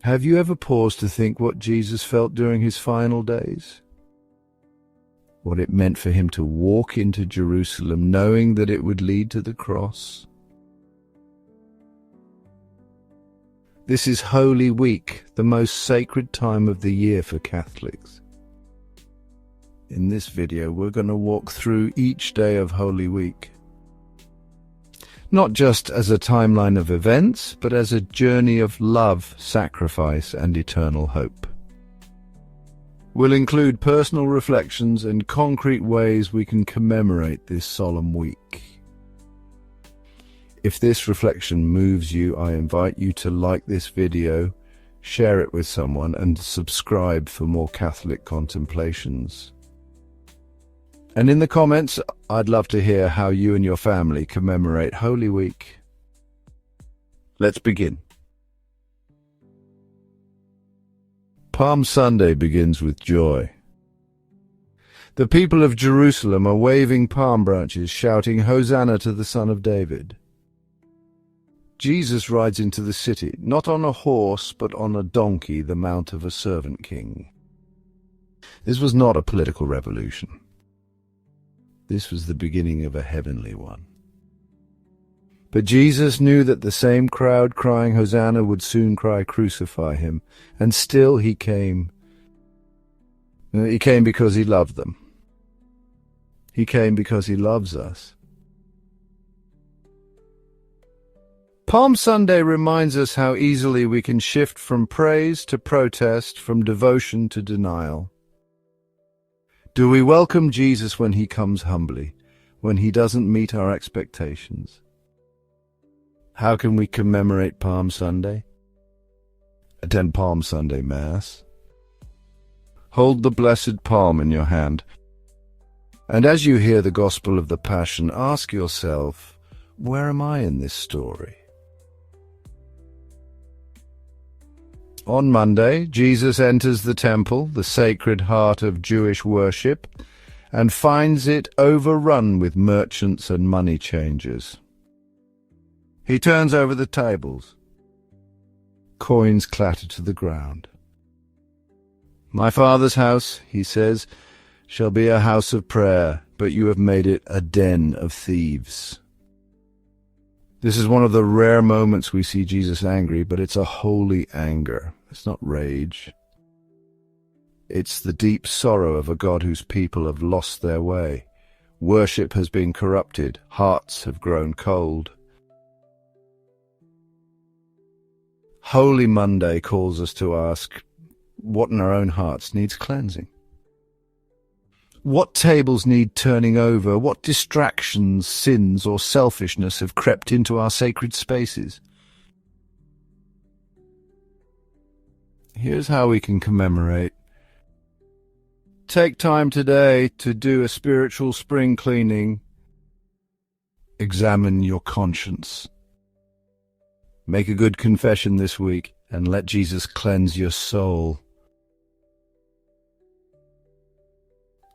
Have you ever paused to think what Jesus felt during his final days? What it meant for him to walk into Jerusalem knowing that it would lead to the cross? This is Holy Week, the most sacred time of the year for Catholics. In this video, we're going to walk through each day of Holy Week. Not just as a timeline of events, but as a journey of love, sacrifice, and eternal hope. We'll include personal reflections and concrete ways we can commemorate this solemn week. If this reflection moves you, I invite you to like this video, share it with someone, and subscribe for more Catholic contemplations. And in the comments, I'd love to hear how you and your family commemorate Holy Week. Let's begin. Palm Sunday begins with joy. The people of Jerusalem are waving palm branches, shouting, "Hosanna to the Son of David." Jesus rides into the city, not on a horse, but on a donkey, the mount of a servant king. This was not a political revolution. This was the beginning of a heavenly one. But Jesus knew that the same crowd crying Hosanna would soon cry crucify him, and still he came. He came because he loved them. He came because he loves us. Palm Sunday reminds us how easily we can shift from praise to protest, from devotion to denial. Do we welcome Jesus when he comes humbly, when he doesn't meet our expectations? How can we commemorate Palm Sunday? Attend Palm Sunday Mass. Hold the blessed palm in your hand. And as you hear the Gospel of the Passion, ask yourself, where am I in this story? On Monday, Jesus enters the temple, the sacred heart of Jewish worship, and finds it overrun with merchants and money changers. He turns over the tables. Coins clatter to the ground. "My Father's house," he says, "shall be a house of prayer, but you have made it a den of thieves." This is one of the rare moments we see Jesus angry, but it's a holy anger. It's not rage. It's the deep sorrow of a God whose people have lost their way. Worship has been corrupted. Hearts have grown cold. Holy Monday calls us to ask, what in our own hearts needs cleansing? What tables need turning over? What distractions, sins, or selfishness have crept into our sacred spaces? Here's how we can commemorate. Take time today to do a spiritual spring cleaning. Examine your conscience. Make a good confession this week and let Jesus cleanse your soul.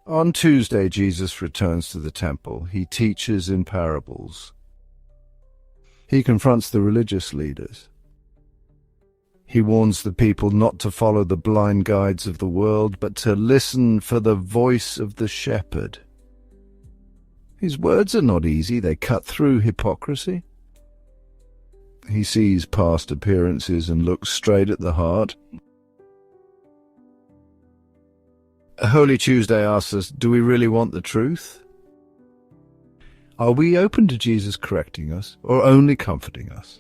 On Tuesday, Jesus returns to the temple. He teaches in parables. He confronts the religious leaders. He warns the people not to follow the blind guides of the world, but to listen for the voice of the shepherd. His words are not easy. They cut through hypocrisy. He sees past appearances and looks straight at the heart. Holy Tuesday asks us, do we really want the truth? Are we open to Jesus correcting us, or only comforting us?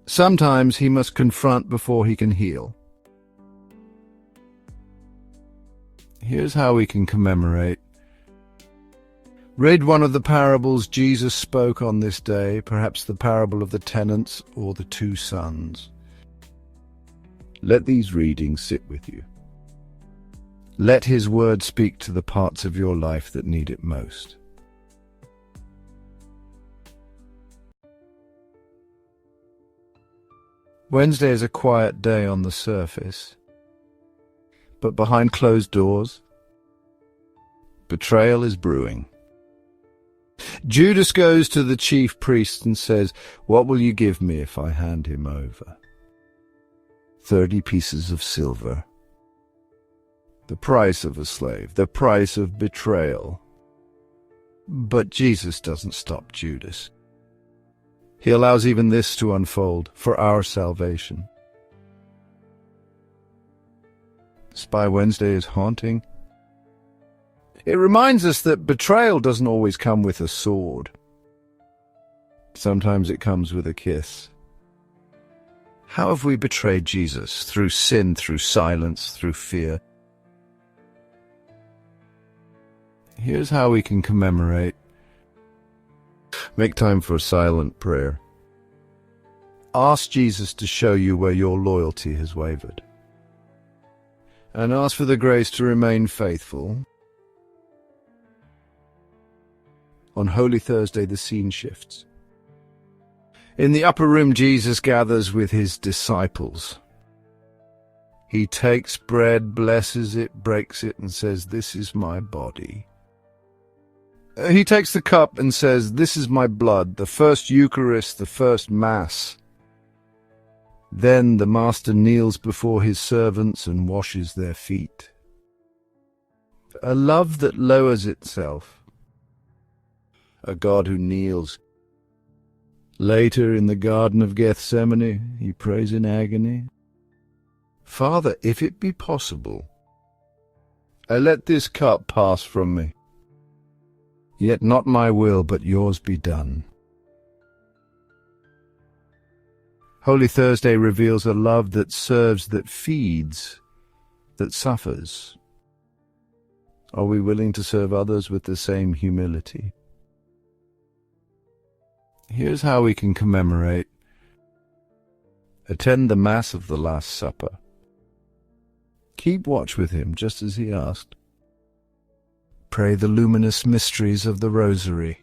Sometimes he must confront before he can heal. Here's how we can commemorate. Read one of the parables Jesus spoke on this day, perhaps the parable of the tenants or the two sons. Let these readings sit with you. Let his word speak to the parts of your life that need it most. Wednesday is a quiet day on the surface, but behind closed doors, betrayal is brewing. Judas goes to the chief priest and says, "What will you give me if I hand him over?" 30 pieces of silver. The price of a slave, the price of betrayal. But Jesus doesn't stop Judas. He allows even this to unfold for our salvation. Spy Wednesday is haunting. It reminds us that betrayal doesn't always come with a sword. Sometimes it comes with a kiss. How have we betrayed Jesus? Through sin, through silence, through fear. Here's how we can commemorate. Make time for a silent prayer. Ask Jesus to show you where your loyalty has wavered. And ask for the grace to remain faithful. On Holy Thursday, the scene shifts. In the upper room, Jesus gathers with his disciples. He takes bread, blesses it, breaks it, and says, "This is my body." He takes the cup and says, "This is my blood," the first Eucharist, the first Mass. Then the Master kneels before his servants and washes their feet. A love that lowers itself. A God who kneels. Later, in the Garden of Gethsemane, he prays in agony, "Father, if it be possible, let this cup pass from me. Yet not my will, but yours be done." Holy Thursday reveals a love that serves, that feeds, that suffers. Are we willing to serve others with the same humility? Here's how we can commemorate. Attend the Mass of the Last Supper. Keep watch with him, just as he asked. Pray the luminous mysteries of the Rosary.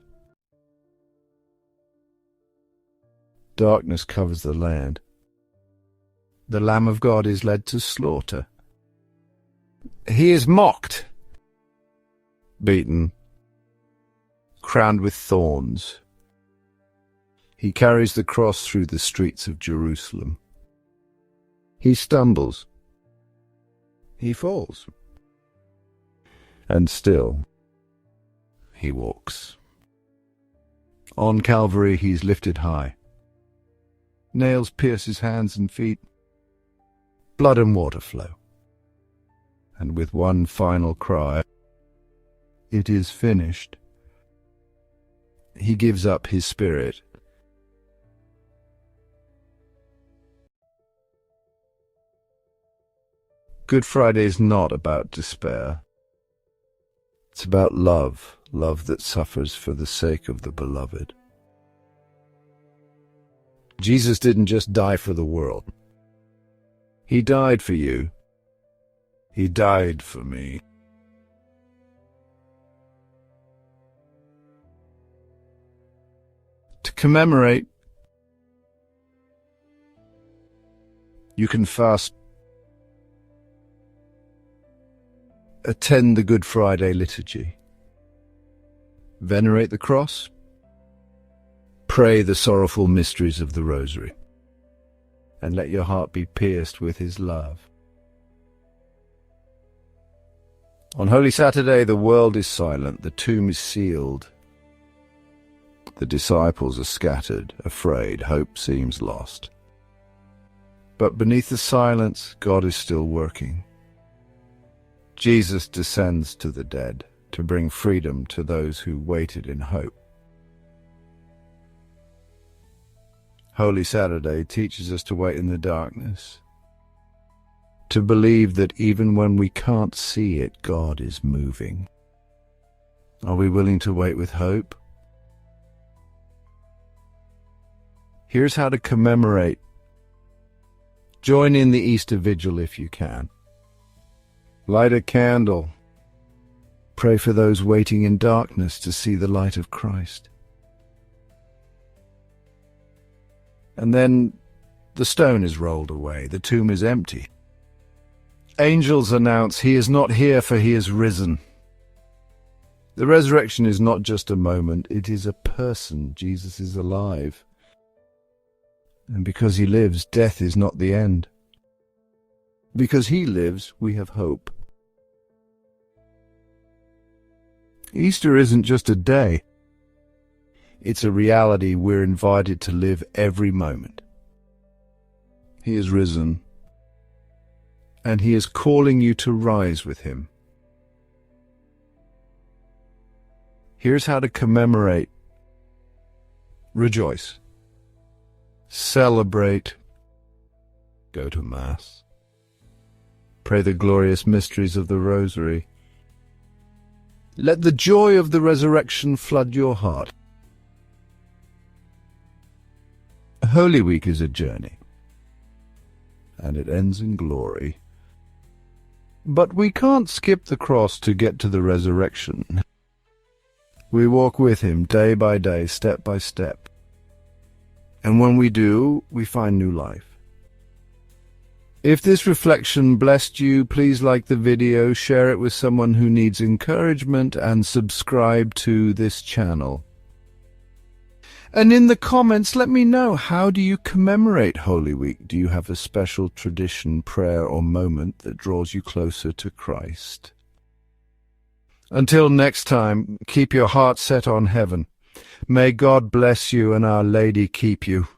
Darkness covers the land. The Lamb of God is led to slaughter. He is mocked, beaten, crowned with thorns. He carries the cross through the streets of Jerusalem. He stumbles. He falls. And still, he walks. On Calvary, he's lifted high. Nails pierce his hands and feet. Blood and water flow. And with one final cry, "It is finished," he gives up his spirit. Good Friday is not about despair. It's about love, love that suffers for the sake of the beloved. Jesus didn't just die for the world. He died for you. He died for me. To commemorate, you can fast. Attend the Good Friday liturgy. Venerate the cross. Pray the sorrowful mysteries of the Rosary. And let your heart be pierced with his love. On Holy Saturday, the world is silent, the tomb is sealed. The disciples are scattered, afraid, hope seems lost. But beneath the silence, God is still working. Jesus descends to the dead to bring freedom to those who waited in hope. Holy Saturday teaches us to wait in the darkness, to believe that even when we can't see it, God is moving. Are we willing to wait with hope? Here's how to commemorate. Join in the Easter Vigil if you can. Light a candle. Pray for those waiting in darkness to see the light of Christ. And then the stone is rolled away. The tomb is empty. Angels announce he is not here, for he is risen. The resurrection is not just a moment, it is a person. Jesus is alive. And because he lives, death is not the end. Because he lives, we have hope. Easter isn't just a day. It's a reality we're invited to live every moment. He is risen, and he is calling you to rise with him. Here's how to commemorate. Rejoice. Celebrate. Go to Mass. Pray the glorious mysteries of the Rosary. Let the joy of the resurrection flood your heart. Holy Week is a journey, and it ends in glory. But we can't skip the cross to get to the resurrection. We walk with him day by day, step by step. And when we do, we find new life. If this reflection blessed you, please like the video, share it with someone who needs encouragement, and subscribe to this channel. And in the comments, let me know, how do you commemorate Holy Week? Do you have a special tradition, prayer, or moment that draws you closer to Christ? Until next time, keep your heart set on heaven. May God bless you and Our Lady keep you.